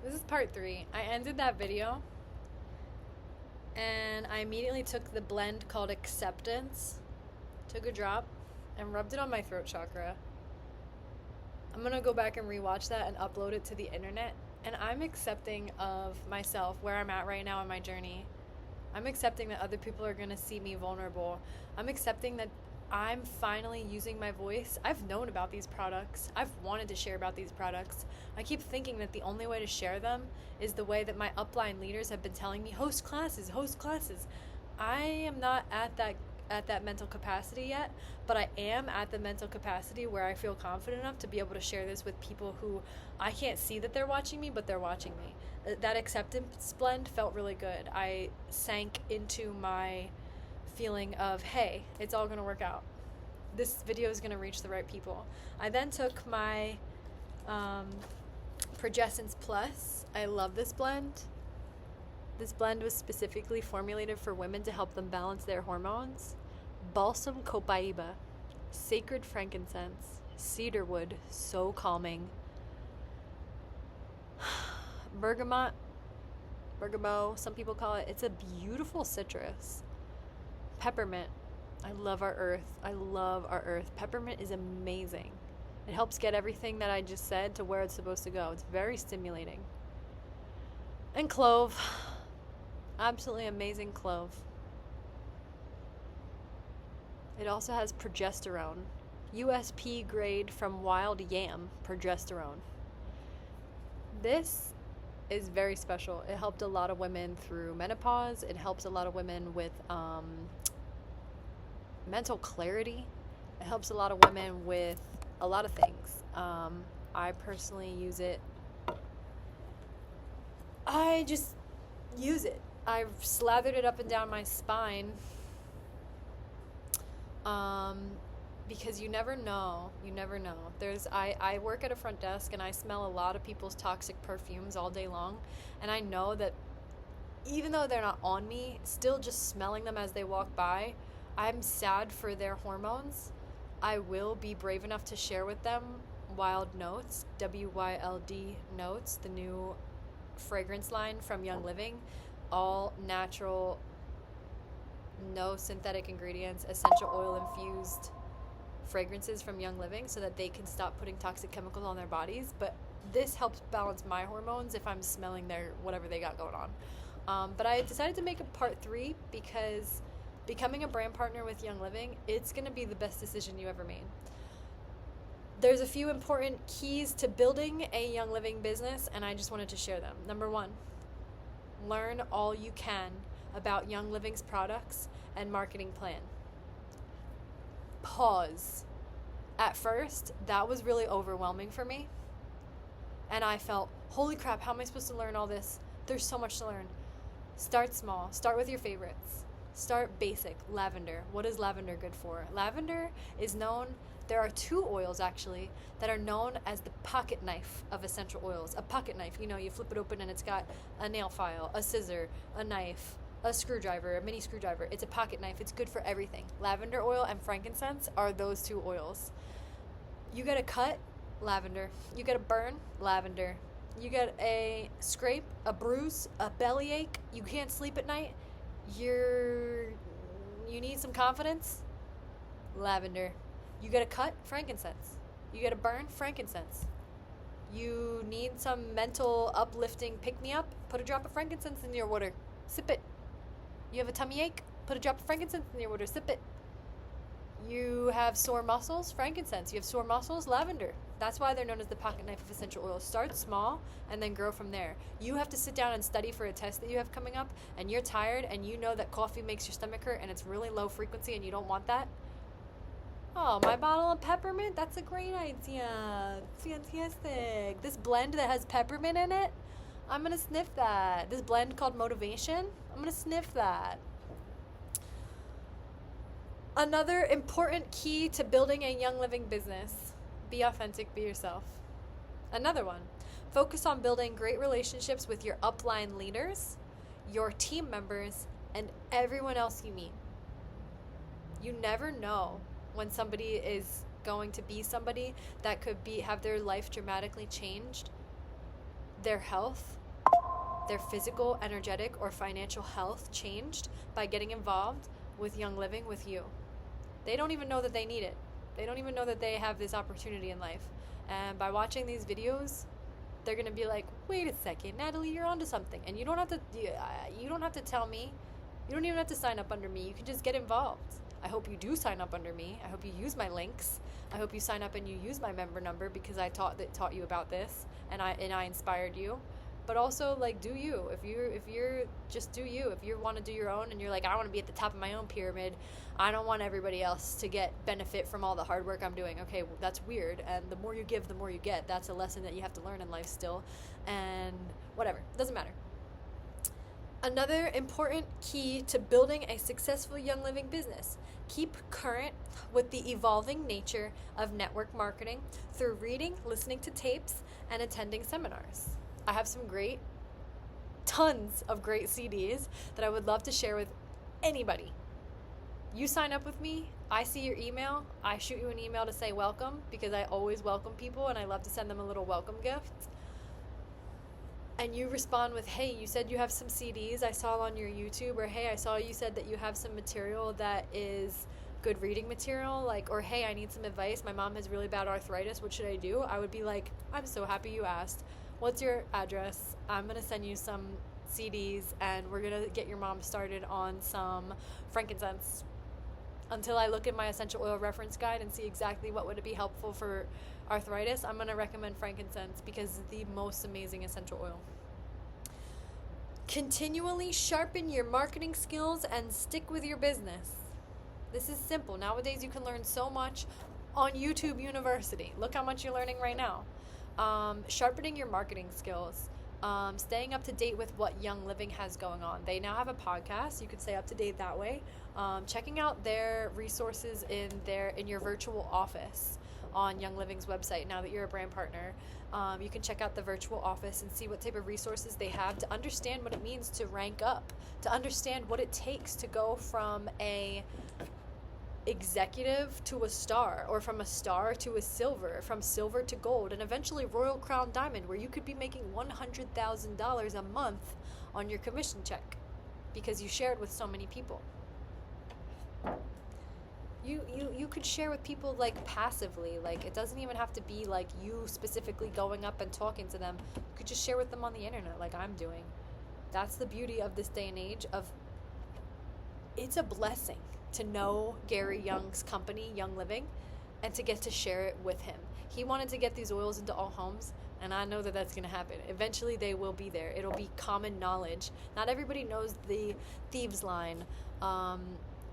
This is part 3. I ended that video and I immediately took the blend called Acceptance, took a drop, and rubbed it on my throat chakra. I'm gonna go back and rewatch that and upload it to the internet. And I'm accepting of myself, where I'm at right now in my journey. I'm accepting that other people are gonna see me vulnerable. I'm accepting that I'm finally using my voice. I've known about these products. I've wanted to share about these products. I keep thinking that the only way to share them is the way that my upline leaders have been telling me, host classes, host classes. I am not at that mental capacity yet, but I am at the mental capacity where I feel confident enough to be able to share this with people who I can't see that they're watching me, but they're watching me. That acceptance blend felt really good. I sank into my feeling of, hey, it's all going to work out. This video is going to reach the right people. I then took my Progessence Plus. I love this blend. This blend was specifically formulated for women to help them balance their hormones. Balsam copaiba, sacred frankincense, cedarwood, so calming. Bergamot, some people call it. It's a beautiful citrus. Peppermint. I love our earth. Peppermint is amazing. It helps get everything that I just said to where it's supposed to go. It's very stimulating. And clove. Absolutely amazing clove. It also has progesterone. USP grade from wild yam progesterone. This is very special. It helped a lot of women through menopause. It helps a lot of women with mental clarity. It helps a lot of women with a lot of things. I personally use it. I just use it. I've slathered it up and down my spine because you never know. I work at a front desk and I smell a lot of people's toxic perfumes all day long, and I know that even though they're not on me, still just smelling them as they walk by, I'm sad for their hormones. I will be brave enough to share with them Wild Notes, WYLD Notes, the new fragrance line from Young Living. All natural, no synthetic ingredients, essential oil infused fragrances from Young Living so that they can stop putting toxic chemicals on their bodies. But this helps balance my hormones if I'm smelling their whatever they got going on. But I decided to make a part 3 because becoming a brand partner with Young Living, it's going to be the best decision you ever made. There's a few important keys to building a Young Living business, and I just wanted to share them. Number 1, learn all you can about Young Living's products and marketing plan. Pause. At first, that was really overwhelming for me. And I felt, holy crap, how am I supposed to learn all this? There's so much to learn. Start small. Start with your favorites. Start basic. Lavender. What is lavender good for? Lavender is known, there are 2 oils actually that are known as the pocket knife of essential oils. A pocket knife, you flip it open and it's got a nail file, a scissor, a knife, a screwdriver, a mini screwdriver. It's a pocket knife. It's good for everything. Lavender oil and frankincense are those 2 oils. You get a cut, lavender. You get a burn, lavender. You get a scrape, a bruise, a bellyache. You can't sleep at night. You need some confidence, lavender. You get a cut, frankincense. You get a burn, frankincense. You need some mental uplifting pick-me-up, put a drop of frankincense in your water. Sip it. You have a tummy ache, put a drop of frankincense in your water. Sip it. You have sore muscles, frankincense. You have sore muscles, lavender. That's why they're known as the pocket knife of essential oils. Start small and then grow from there. You have to sit down and study for a test that you have coming up, and you're tired and you know that coffee makes your stomach hurt and it's really low frequency and you don't want that. Oh, my bottle of peppermint? That's a great idea. Fantastic. This blend that has peppermint in it, I'm going to sniff that. This blend called Motivation, I'm going to sniff that. Another important key to building a Young Living business: be authentic, be yourself. Another one: focus on building great relationships with your upline leaders, your team members, and everyone else you meet. You never know when somebody is going to be somebody that could have their life dramatically changed their health, their physical, energetic, or financial health changed by getting involved with Young Living with you. They don't even know that they need it. They don't even know that they have this opportunity in life. And by watching these videos, they're going to be like, wait a second, Natalie, you're onto something. And you don't have to tell me. You don't even have to sign up under me. You can just get involved. I hope you do sign up under me. I hope you use my links. I hope you sign up and you use my member number because I taught you about this and I inspired you. But also, like, do you. If you're just do you. If you want to do your own and you're like, I want to be at the top of my own pyramid. I don't want everybody else to get benefit from all the hard work I'm doing. Okay, well, that's weird. And the more you give, the more you get. That's a lesson that you have to learn in life still. And whatever. Doesn't matter. Another important key to building a successful Young Living business: keep current with the evolving nature of network marketing through reading, listening to tapes, and attending seminars. I have tons of great CDs that I would love to share with anybody. You sign up with me, I see your email, I shoot you an email to say welcome because I always welcome people and I love to send them a little welcome gift. And you respond with, hey, you said you have some CDs I saw on your YouTube, or hey, I saw you said that you have some material that is good reading material, like, or hey, I need some advice. My mom has really bad arthritis. What should I do? I would be like, I'm so happy you asked. What's your address? I'm going to send you some CDs and we're going to get your mom started on some frankincense. Until I look at my essential oil reference guide and see exactly what would be helpful for arthritis, I'm going to recommend frankincense because it's the most amazing essential oil. Continually sharpen your marketing skills and stick with your business. This is simple. Nowadays you can learn so much on YouTube University. Look how much you're learning right now. Sharpening your marketing skills. Staying up to date with what Young Living has going on. They now have a podcast. You could stay up to date that way. Checking out their resources in your virtual office on Young Living's website. Now that you're a brand partner, you can check out the virtual office and see what type of resources they have to understand what it means to rank up, to understand what it takes to go from a executive to a star, or from a star to a silver, from silver to gold, and eventually Royal Crown Diamond, where you could be making $100,000 a month on your commission check because you shared with so many people. You could share with people like passively, like it doesn't even have to be like you specifically going up and talking to them. You could just share with them on the internet like I'm doing. That's the beauty of this day and age of it's a blessing to know Gary Young's company, Young Living, and to get to share it with him. He wanted to get these oils into all homes, and I know that that's going to happen. Eventually, they will be there. It'll be common knowledge. Not everybody knows the Thieves line,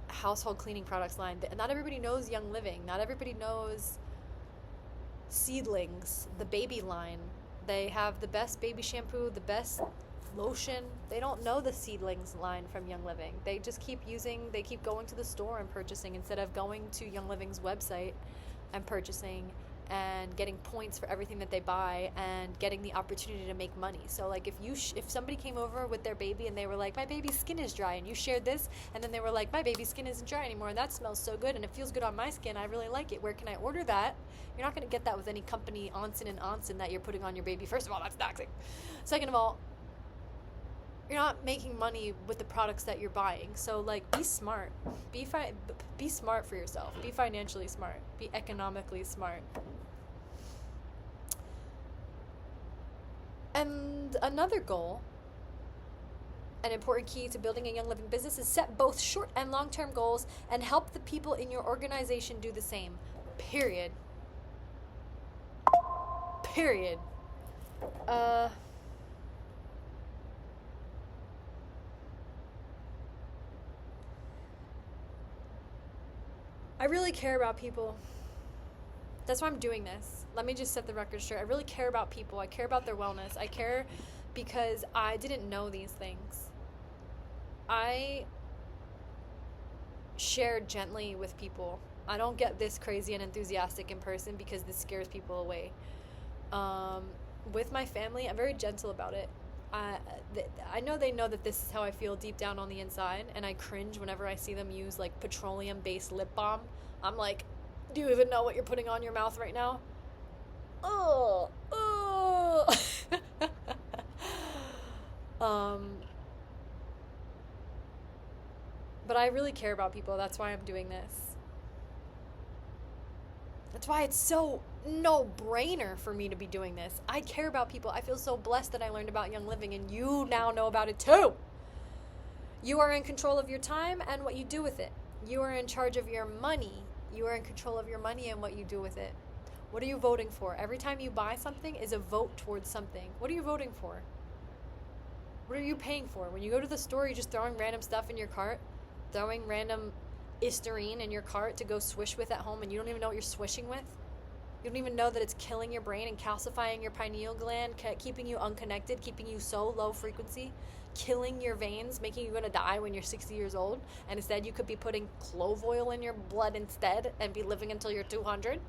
household cleaning products line. Not everybody knows Young Living. Not everybody knows Seedlings, the baby line. They have the best baby shampoo, the best lotion. They don't know the Seedlings line from Young Living. They just keep going to the store and purchasing instead of going to Young Living's website and purchasing and getting points for everything that they buy and getting the opportunity to make money. So like if somebody came over with their baby and they were like, my baby's skin is dry, and you shared this, and then they were like, my baby's skin isn't dry anymore and that smells so good and it feels good on my skin, I really like it, where can I order that? You're not going to get that with any company Onsen and Onsen that you're putting on your baby. First of all, that's toxic. Second of all, you're not making money with the products that you're buying. So like, be smart. Be smart for yourself. Be financially smart. Be economically smart. And another goal, an important key to building a Young Living business, is set both short and long-term goals and help the people in your organization do the same. Period. I really care about people. That's why I'm doing this. Let me just set the record straight. I really care about people. I care about their wellness. I care because I didn't know these things. I share gently with people. I don't get this crazy and enthusiastic in person because this scares people away. With my family, I'm very gentle about it. I know they know that this is how I feel deep down on the inside, and I cringe whenever I see them use like petroleum-based lip balm. I'm like, do you even know what you're putting on your mouth right now? Oh. I really care about people. That's why I'm doing this. That's why it's so no-brainer for me to be doing this. I care about people. I feel so blessed that I learned about Young Living, and you now know about it too. You are in control of your time and what you do with it. You are in charge of your money. You are in control of your money and what you do with it. What are you voting for? Every time you buy something is a vote towards something. What are you voting for? What are you paying for? When you go to the store, you're just throwing random stuff in your cart, throwing random Listerine in your cart to go swish with at home, and you don't even know what you're swishing with. You don't even know that it's killing your brain and calcifying your pineal gland, keeping you unconnected, keeping you so low frequency, killing your veins, making you going to die when you're 60 years old, and instead you could be putting clove oil in your blood instead and be living until you're 200.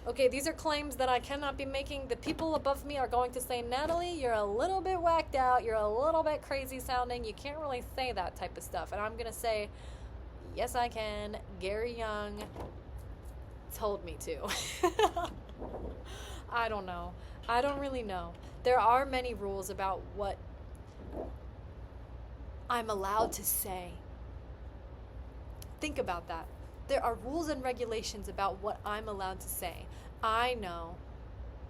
Okay, these are claims that I cannot be making. The people above me are going to say, Natalie, you're a little bit whacked out, you're a little bit crazy sounding, you can't really say that type of stuff. And I'm going to say, yes, I can. Gary Young told me to. I don't know. I don't really know. There are many rules about what I'm allowed to say. Think about that. There are rules and regulations about what I'm allowed to say. I know.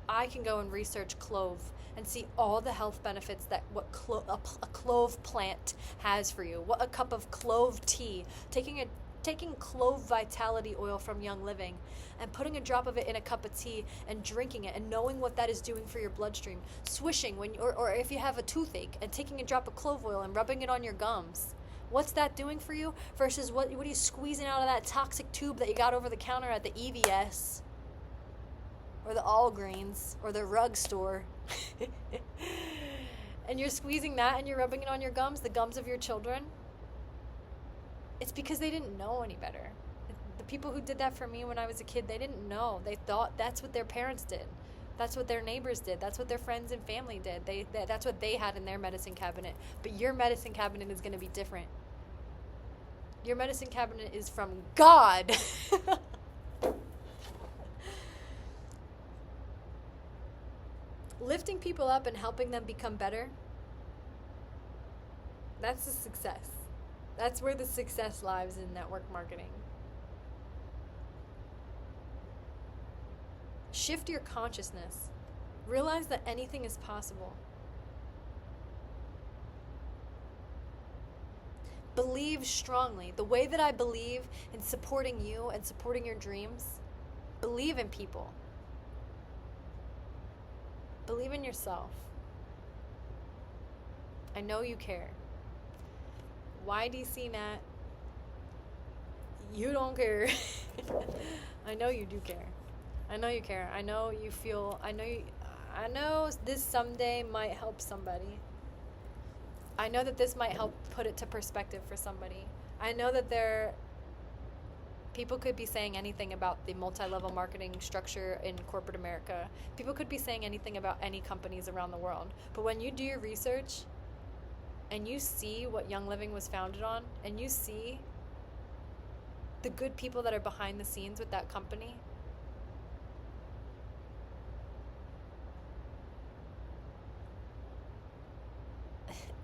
I can go and research clove and see all the health benefits that what a clove plant has for you. What a cup of clove tea, taking clove vitality oil from Young Living and putting a drop of it in a cup of tea and drinking it and knowing what that is doing for your bloodstream. Swishing or if you have a toothache and taking a drop of clove oil and rubbing it on your gums. What's that doing for you versus what are you squeezing out of that toxic tube that you got over the counter at the EVS or the Allgreens or the rug store? And you're squeezing that and you're rubbing it on your gums, the gums of your children. It's because they didn't know any better. The people who did that for me when I was a kid, they didn't know. They thought that's what their parents did. That's what their neighbors did. That's what their friends and family did. That's what they had in their medicine cabinet. But your medicine cabinet is going to be different. Your medicine cabinet is from God. Lifting people up and helping them become better, that's a success. That's where the success lies in network marketing. Shift your consciousness. Realize that anything is possible. Believe strongly. The way that I believe in supporting you and supporting your dreams, believe in people. Believe in yourself. I know you care. YDC Nat, you don't care. I know you do care. I know you care. I know you feel, I know this someday might help somebody. I know that this might help put it to perspective for somebody. I know that people could be saying anything about the multi-level marketing structure in corporate America. People could be saying anything about any companies around the world. But when you do your research and you see what Young Living was founded on, and you see the good people that are behind the scenes with that company,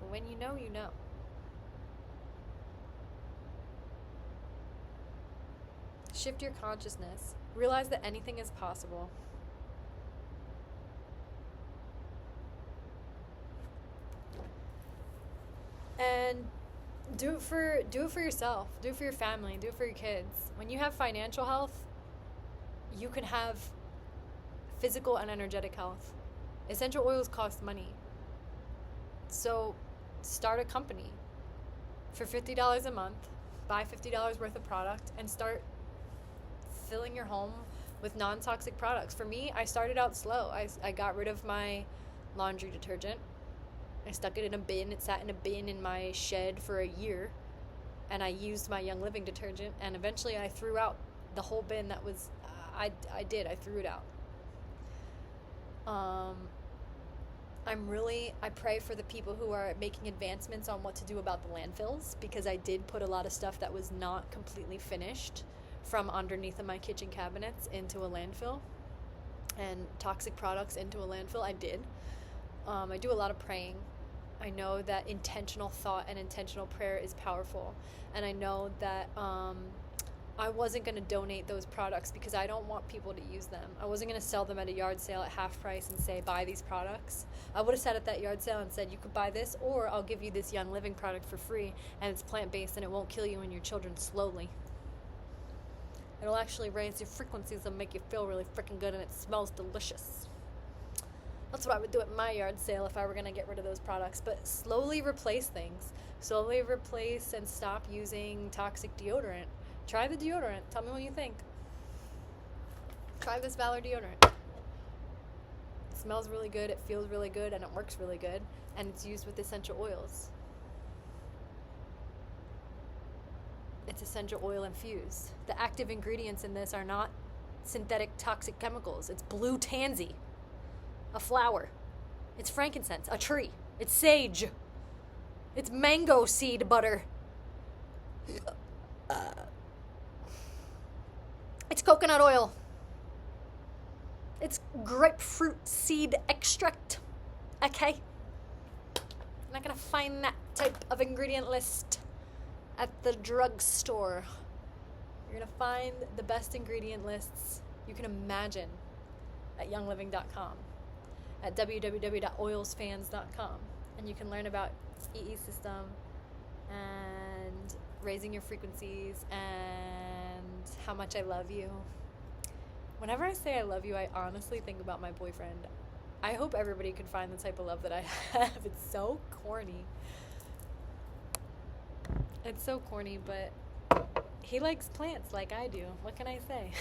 when you know, you know. Shift your consciousness. Realize that anything is possible. And do it for yourself. Do it for your family. Do it for your kids. When you have financial health, you can have physical and energetic health. Essential oils cost money. So start a company for $50 a month, buy $50 worth of product, and start filling your home with non-toxic products. For me, I started out slow. I got rid of my laundry detergent. I stuck it in a bin. It sat in a bin in my shed for a year, and I used my Young Living detergent, and eventually I threw out the whole bin that was, I threw it out. I pray for the people who are making advancements on what to do about the landfills, because I did put a lot of stuff that was not completely finished from underneath of my kitchen cabinets into a landfill, and toxic products into a landfill. I did. I do a lot of praying. I know that intentional thought and intentional prayer is powerful. And I know that I wasn't going to donate those products because I don't want people to use them. I wasn't going to sell them at a yard sale at half price and say, buy these products. I would have sat at that yard sale and said, you could buy this, or I'll give you this Young Living product for free, and it's plant-based and it won't kill you and your children slowly. It'll actually raise your frequencies and make you feel really freaking good, and it smells delicious. That's what I would do at my yard sale if I were going to get rid of those products. But slowly replace things. Slowly replace and stop using toxic deodorant. Try the deodorant. Tell me what you think. Try this Valor deodorant. It smells really good, it feels really good, and it works really good. And it's used with essential oils. It's essential oil infused. The active ingredients in this are not synthetic toxic chemicals. It's blue tansy, a flower. It's frankincense, a tree. It's sage. It's mango seed butter. It's coconut oil. It's grapefruit seed extract. Okay? You're not gonna find that type of ingredient list at the drugstore. You're gonna find the best ingredient lists you can imagine at youngliving.com, at www.oilsfans.com, and you can learn about EE system and raising your frequencies and how much I love you. Whenever I say I love you, I honestly think about my boyfriend. I hope everybody could find the type of love that I have. It's so corny. It's so corny, but he likes plants like I do. What can I say?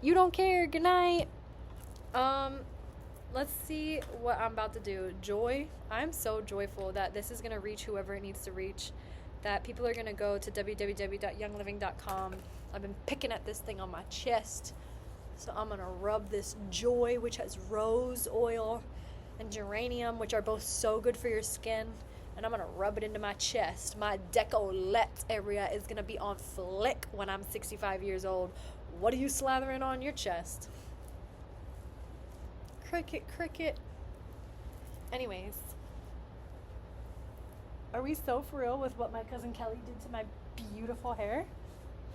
You don't care. Good night. Let's see what I'm about to do. Joy. I'm so joyful that this is going to reach whoever it needs to reach. That people are going to go to www.youngliving.com. I've been picking at this thing on my chest. So I'm going to rub this Joy, which has rose oil, and geranium, which are both so good for your skin. And I'm going to rub it into my chest. My décolleté area is going to be on flick when I'm 65 years old. What are you slathering on your chest? Cricket, cricket. Anyways. Are we so for real with what my cousin Kelly did to my beautiful hair?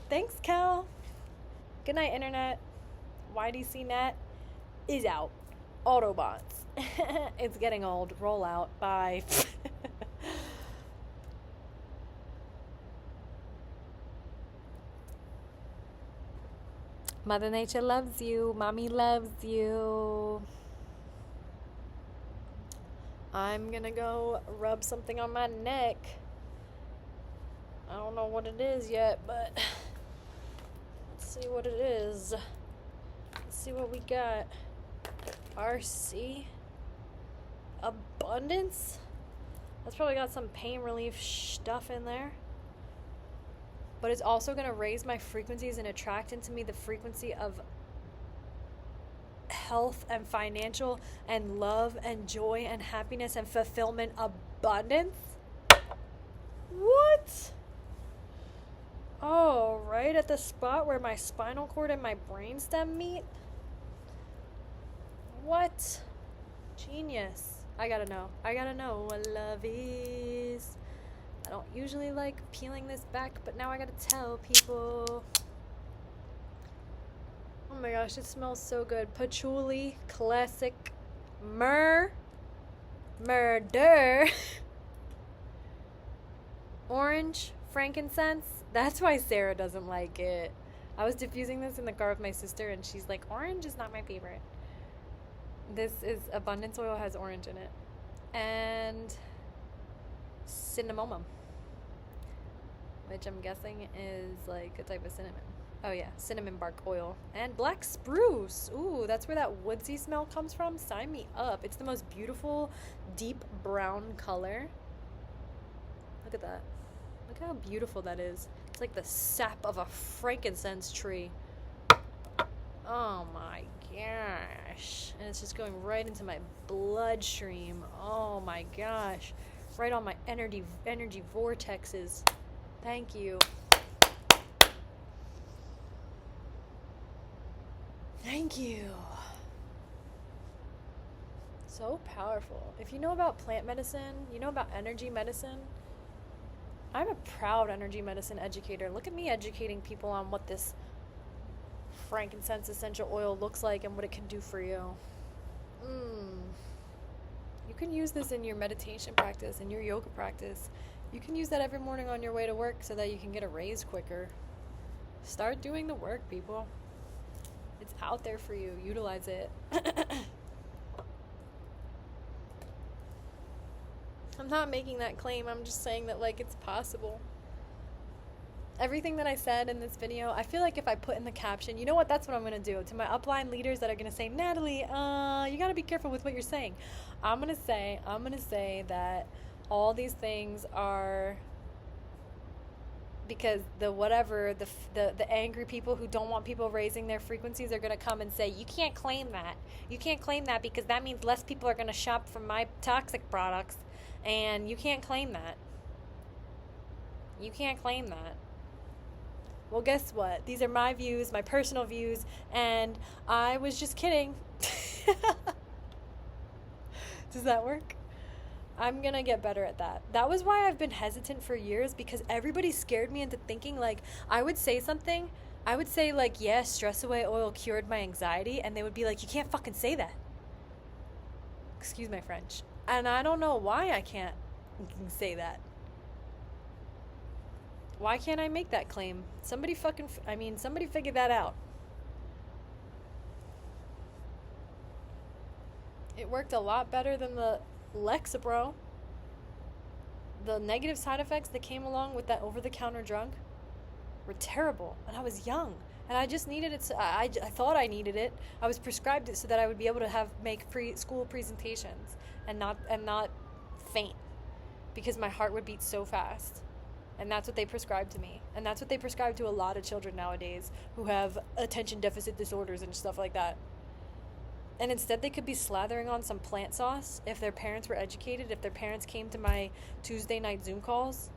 Thanks, Kel. Good night, Internet. YDC Net is out. Autobots. It's getting old. Roll out. Bye. Mother Nature loves you. Mommy loves you. I'm gonna go rub something on my neck. I don't know what it is yet, but let's see what it is. Let's see what we got. RC Abundance. That's probably got some pain relief stuff in there. But it's also going to raise my frequencies and attract into me the frequency of health and financial and love and joy and happiness and fulfillment, abundance. What? Oh, right at the spot where my spinal cord and my brainstem meet? What? Genius. I gotta know what love is. I don't usually like peeling this back, but now I gotta tell people. Oh my gosh, it smells so good. Patchouli, classic, myrrh, murder, orange, frankincense. That's why Sarah doesn't like it. I was diffusing this in the car with my sister, and she's like, orange is not my favorite. This is abundance oil, has orange in it. And cinnamomum, which I'm guessing is like a type of cinnamon. Oh yeah, cinnamon bark oil. And black spruce. Ooh, that's where that woodsy smell comes from. Sign me up. It's the most beautiful deep brown color. Look at that. Look how beautiful that is. It's like the sap of a frankincense tree. Oh my gosh. And it's just going right into my bloodstream. Oh my gosh. Right on my energy vortexes. Thank you. Thank you. So powerful. If you know about plant medicine, you know about energy medicine. I'm a proud energy medicine educator. Look at me educating people on what this frankincense essential oil looks like and what it can do for you. You can use this in your meditation practice, in your yoga practice. You can use that every morning on your way to work so that you can get a raise quicker. Start doing the work, people. It's out there for you. Utilize it. I'm not making that claim. I'm just saying that, like, it's possible. Everything that I said in this video, I feel like if I put in the caption, you know what, that's what I'm going to do. To my upline leaders that are going to say, Natalie, you got to be careful with what you're saying. I'm going to say that all these things are because the angry people who don't want people raising their frequencies are going to come and say, you can't claim that. You can't claim that because that means less people are going to shop from my toxic products. And you can't claim that. You can't claim that. Well, guess what? These are my views, my personal views, and I was just kidding. Does that work? I'm going to get better at that. That was why I've been hesitant for years, because everybody scared me into thinking, like, I would say something. I would say, like, yeah, stress away oil cured my anxiety, and they would be like, you can't fucking say that. Excuse my French. And I don't know why I can't say that. Why can't I make that claim? Somebody figure that out. It worked a lot better than the Lexapro. The negative side effects that came along with that over-the-counter drug were terrible. And I was young. And I just needed it. I thought I needed it. I was prescribed it so that I would be able to make school presentations and not faint, because my heart would beat so fast. And that's what they prescribed to me. And that's what they prescribe to a lot of children nowadays who have attention deficit disorders and stuff like that. And instead they could be slathering on some plant sauce if their parents were educated, if their parents came to my Tuesday night Zoom calls.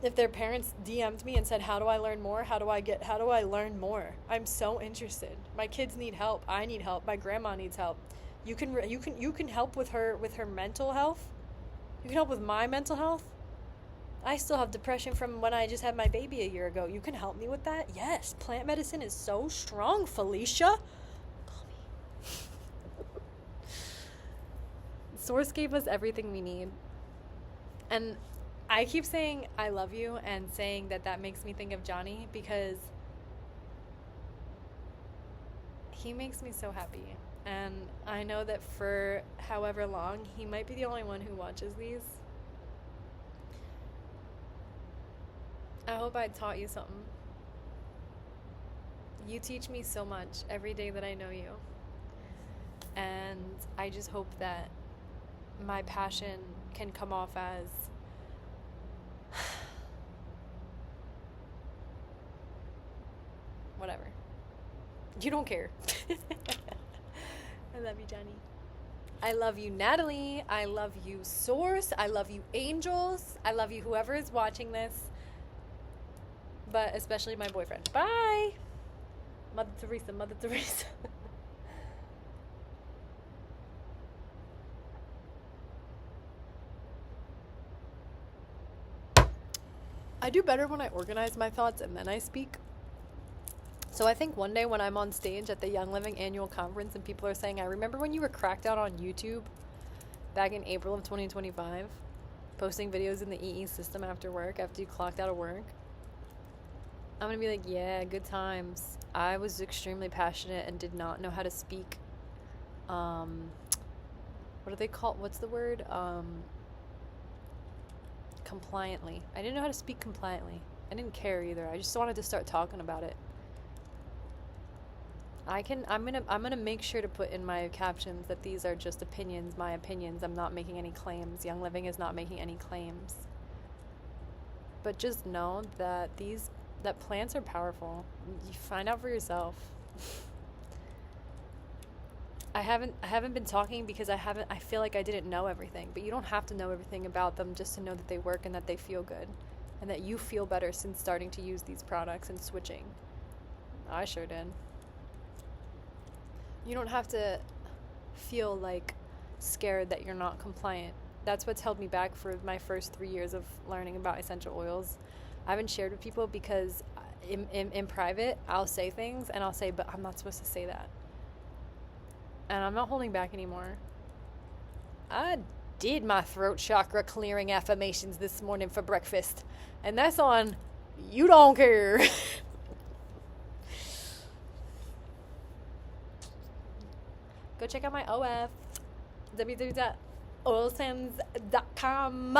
If their parents DM'd me and said, how do I learn more? How do I learn more? I'm so interested. My kids need help. I need help. My grandma needs help. You can help with her mental health. You can help with my mental health. I still have depression from when I just had my baby a year ago. You can help me with that? Yes. Plant medicine is so strong, Felicia. Call me. Source gave us everything we need. And I keep saying I love you and saying that makes me think of Johnny, because he makes me so happy. And I know that for however long, he might be the only one who watches these. I hope I taught you something. You teach me so much every day that I know you. And I just hope that my passion can come off as whatever. You don't care. I love you, Johnny. I love you, Natalie. I love you, Source. I love you, Angels. I love you, whoever is watching this. But especially my boyfriend. Bye. Mother Teresa, Mother Teresa. I do better when I organize my thoughts and then I speak. So I think one day when I'm on stage at the Young Living annual conference and people are saying, I remember when you were cracked out on YouTube back in April of 2025, posting videos in the EE system after work, after you clocked out of work. I'm going to be like, yeah, good times. I was extremely passionate and did not know how to speak. What do they call, what's the word? Compliantly. I didn't know how to speak compliantly. I didn't care either. I just wanted to start talking about it. I'm gonna make sure to put in my captions that these are just opinions, my opinions. I'm not making any claims. Young Living is not making any claims. But just know that that plants are powerful. You find out for yourself. I haven't been talking because I feel like I didn't know everything, but you don't have to know everything about them just to know that they work and that they feel good and that you feel better since starting to use these products and switching. I sure did. You don't have to feel like scared that you're not compliant. That's what's held me back for my first 3 years of learning about essential oils. I haven't shared with people because in private, I'll say things and I'll say, but I'm not supposed to say that. And I'm not holding back anymore. I did my throat chakra clearing affirmations this morning for breakfast. And that's on You Don't Care. Go check out my OF. www.oilsims.com.